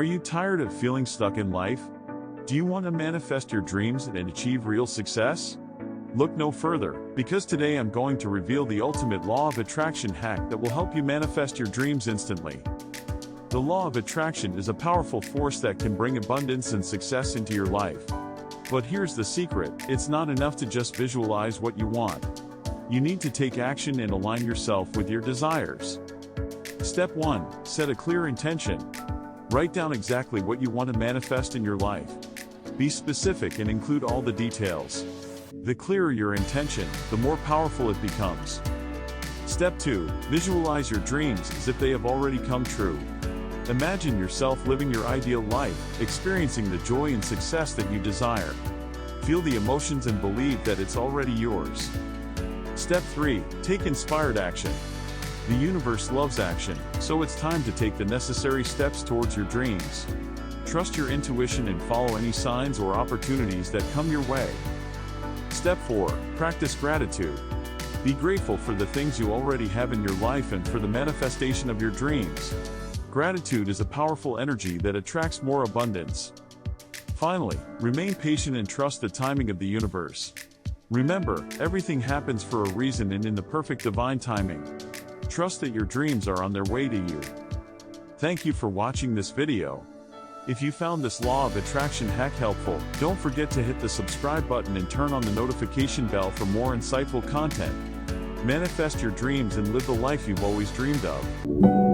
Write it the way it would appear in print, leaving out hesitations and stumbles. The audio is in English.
you tired of feeling stuck in life? Do you want to manifest your dreams and achieve real success? Look no further, because today I'm going to reveal the ultimate law of attraction hack that will help you manifest your dreams instantly. The law of attraction is a powerful force that can bring abundance and success into your life. But here's the secret: it's not enough to just visualize what you want. You need to take action and align yourself with your desires. Step 1. Set a clear intention. Write down exactly what you want to manifest in your life. Be specific and include all the details. The clearer your intention, the more powerful it becomes. Step 2. Visualize your dreams as if they have already come true. Imagine yourself living your ideal life, experiencing the joy and success that you desire. Feel the emotions and believe that it's already yours. Step 3. Take inspired action. The universe loves action, so it's time to take the necessary steps towards your dreams. Trust your intuition and follow any signs or opportunities that come your way. Step 4. Practice gratitude. Be grateful for the things you already have in your life and for the manifestation of your dreams. Gratitude is a powerful energy that attracts more abundance. Finally, remain patient and trust the timing of the universe. Remember, everything happens for a reason and in the perfect divine timing. Trust that your dreams are on their way to you. Thank you for watching this video. If you found this law of attraction hack helpful, don't forget to hit the subscribe button and turn on the notification bell for more insightful content. Manifest your dreams and live the life you've always dreamed of.